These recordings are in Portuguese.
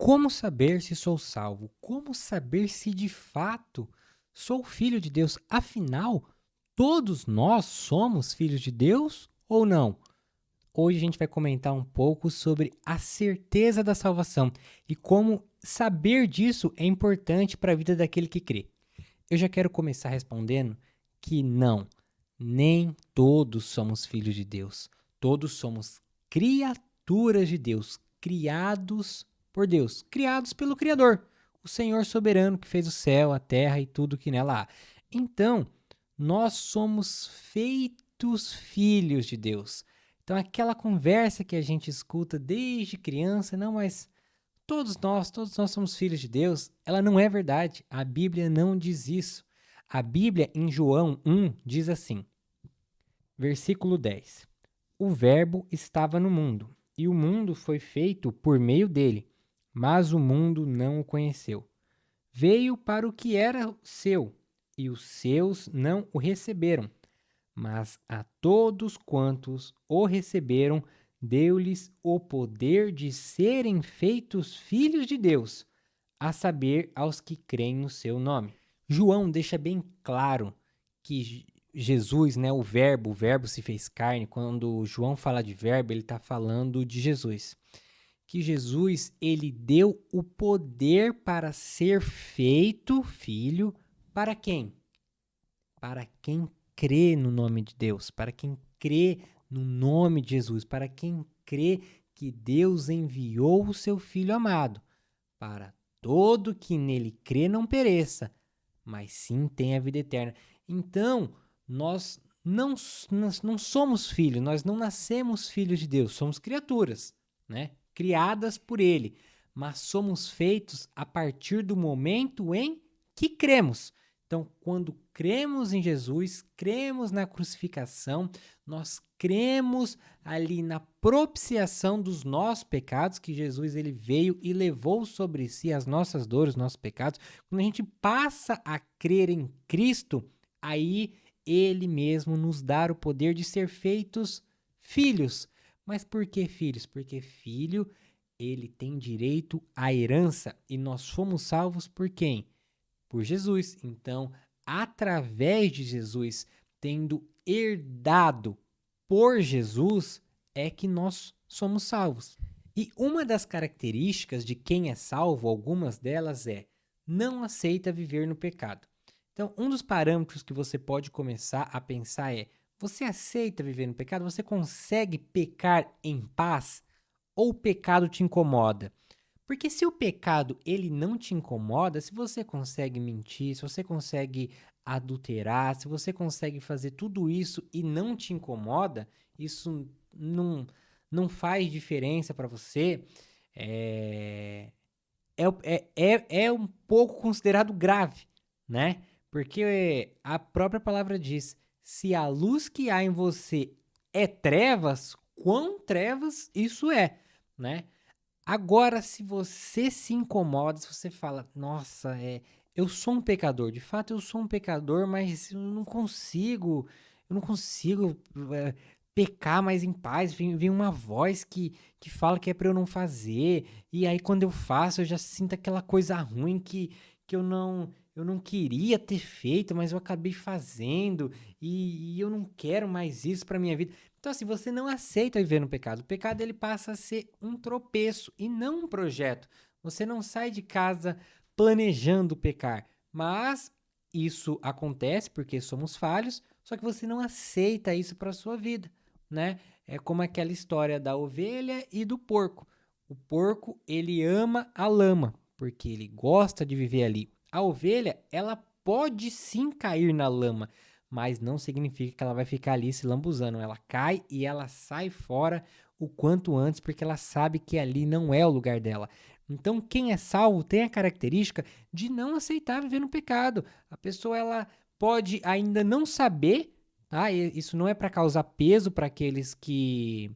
Como saber se sou salvo? Como saber se de fato sou filho de Deus? Afinal, todos nós somos filhos de Deus ou não? Hoje a gente vai comentar um pouco sobre a certeza da salvação e como saber disso é importante para a vida daquele que crê. Eu já quero começar respondendo que não, nem todos somos filhos de Deus. Todos somos criaturas de Deus, criados por Deus, criados pelo Criador, o Senhor soberano que fez o céu, a terra e tudo que nela há. Então, nós somos feitos filhos de Deus. Então, aquela conversa que a gente escuta desde criança, não, mas todos nós somos filhos de Deus, ela não é verdade. A Bíblia não diz isso. A Bíblia, em João 1, diz assim, versículo 10. O Verbo estava no mundo, e o mundo foi feito por meio dele, mas o mundo não o conheceu. Veio para o que era seu, e os seus não o receberam. Mas a todos quantos o receberam, deu-lhes o poder de serem feitos filhos de Deus, a saber, aos que creem no seu nome. João deixa bem claro que Jesus, né, o verbo se fez carne. Quando João fala de verbo, ele está falando de Jesus. Que Jesus, ele deu o poder para ser feito filho para quem? Para quem crê no nome de Deus, para quem crê no nome de Jesus, para quem crê que Deus enviou o seu Filho amado, para todo que nele crê não pereça, mas sim tenha vida eterna. Então, nós não somos filhos, nós não nascemos filhos de Deus, somos criaturas, né? Criadas por ele, mas somos feitos a partir do momento em que cremos. Então, quando cremos em Jesus, cremos na crucificação, nós cremos ali na propiciação dos nossos pecados, que Jesus ele veio e levou sobre si as nossas dores, os nossos pecados. Quando a gente passa a crer em Cristo, aí ele mesmo nos dá o poder de ser feitos filhos. Mas por que filhos? Porque filho, ele tem direito à herança e nós fomos salvos por quem? Por Jesus. Então, através de Jesus, tendo herdado por Jesus, é que nós somos salvos. E uma das características de quem é salvo, algumas delas é não aceita viver no pecado. Então, um dos parâmetros que você pode começar a pensar é: você aceita viver no pecado? Você consegue pecar em paz? Ou o pecado te incomoda? Porque se o pecado ele não te incomoda, se você consegue mentir, se você consegue adulterar, se você consegue fazer tudo isso e não te incomoda, isso não faz diferença para você, é, é um pouco considerado grave, né? Porque a própria palavra diz: se a luz que há em você é trevas, quão trevas isso é, né? Agora, se você se incomoda, se você fala, nossa, eu sou um pecador, de fato eu sou um pecador, mas eu não consigo pecar mais em paz. Vem uma voz que fala que é pra eu não fazer, e aí quando eu faço eu já sinto aquela coisa ruim que eu não queria ter feito, mas eu acabei fazendo, e eu não quero mais isso pra minha vida. Então, assim, você não aceita viver no pecado. O pecado ele passa a ser um tropeço e não um projeto. Você não sai de casa planejando pecar, mas isso acontece porque somos falhos, só que você não aceita isso para sua vida, né? É como aquela história da ovelha e do porco. O porco, ele ama a lama, porque ele gosta de viver ali. A ovelha, ela pode sim cair na lama, mas não significa que ela vai ficar ali se lambuzando. Ela cai e ela sai fora o quanto antes, porque ela sabe que ali não é o lugar dela. Então, quem é salvo tem a característica de não aceitar viver no pecado. A pessoa ela pode ainda não saber, tá? Isso não é para causar peso para aqueles que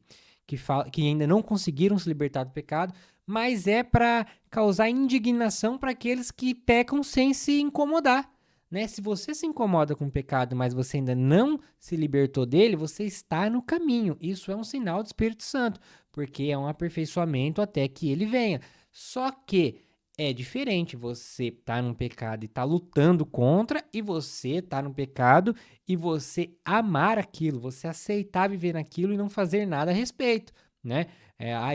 ainda não conseguiram se libertar do pecado, mas é para causar indignação para aqueles que pecam sem se incomodar, né? Se você se incomoda com o pecado, mas você ainda não se libertou dele, você está no caminho. Isso é um sinal do Espírito Santo, porque é um aperfeiçoamento até que ele venha. Só que é diferente você tá num pecado e tá lutando contra, e você tá no pecado e você amar aquilo, você aceitar viver naquilo e não fazer nada a respeito, né?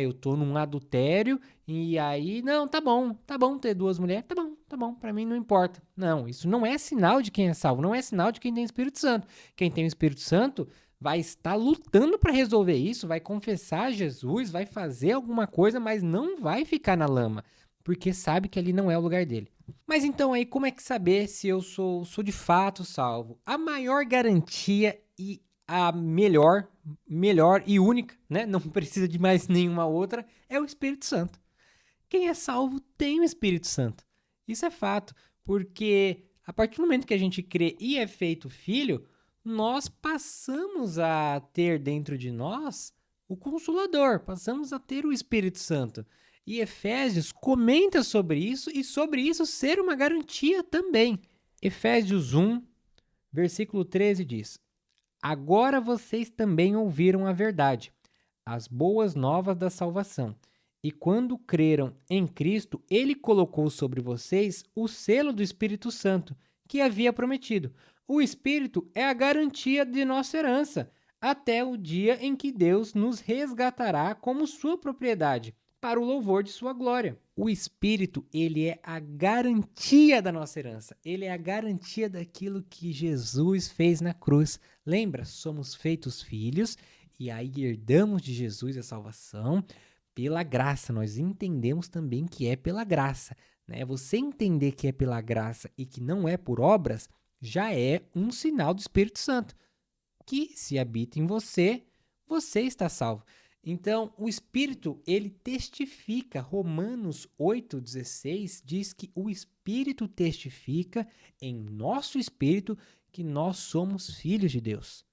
Eu tô num adultério e aí, não, tá bom ter duas mulheres, tá bom, pra mim não importa. Não, isso não é sinal de quem é salvo, não é sinal de quem tem Espírito Santo. Quem tem o Espírito Santo vai estar lutando para resolver isso, vai confessar Jesus, vai fazer alguma coisa, mas não vai ficar na lama, porque sabe que ali não é o lugar dele. Mas então aí, como é que saber se eu sou de fato salvo? A maior garantia e a melhor e única, né? Não precisa de mais nenhuma outra, é o Espírito Santo. Quem é salvo tem o Espírito Santo. Isso é fato, porque a partir do momento que a gente crê e é feito filho, nós passamos a ter dentro de nós o Consolador, passamos a ter o Espírito Santo. E Efésios comenta sobre isso e sobre isso ser uma garantia também. Efésios 1, versículo 13 diz: Agora vocês também ouviram a verdade, as boas novas da salvação. E quando creram em Cristo, ele colocou sobre vocês o selo do Espírito Santo, que havia prometido. O Espírito é a garantia de nossa herança, até o dia em que Deus nos resgatará como sua propriedade, para o louvor de sua glória. O Espírito, ele é a garantia da nossa herança. Ele é a garantia daquilo que Jesus fez na cruz. Lembra? Somos feitos filhos e aí herdamos de Jesus a salvação pela graça. Nós entendemos também que é pela graça, né? Você entender que é pela graça e que não é por obras, já é um sinal do Espírito Santo, que se habita em você, você está salvo. Então, o Espírito, ele testifica. Romanos 8,16 diz que o Espírito testifica em nosso espírito que nós somos filhos de Deus.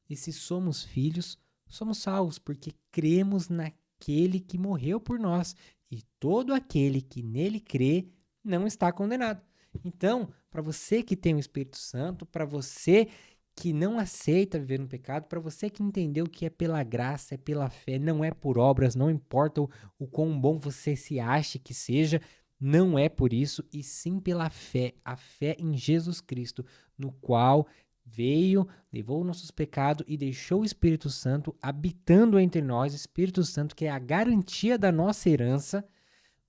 E se somos filhos, somos salvos, porque cremos naquele que morreu por nós. E todo aquele que nele crê não está condenado. Então, para você que tem o Espírito Santo, para você que não aceita viver no pecado, para você que entendeu que é pela graça, é pela fé, não é por obras, não importa o quão bom você se ache que seja, não é por isso, e sim pela fé, a fé em Jesus Cristo, no qual veio, levou nossos pecados e deixou o Espírito Santo habitando entre nós, Espírito Santo que é a garantia da nossa herança,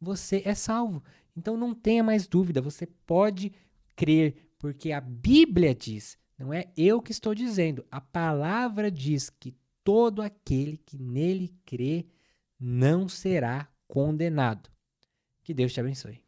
você é salvo. Então não tenha mais dúvida, você pode crer, porque a Bíblia diz, não é eu que estou dizendo, a palavra diz que todo aquele que nele crê não será condenado. Que Deus te abençoe.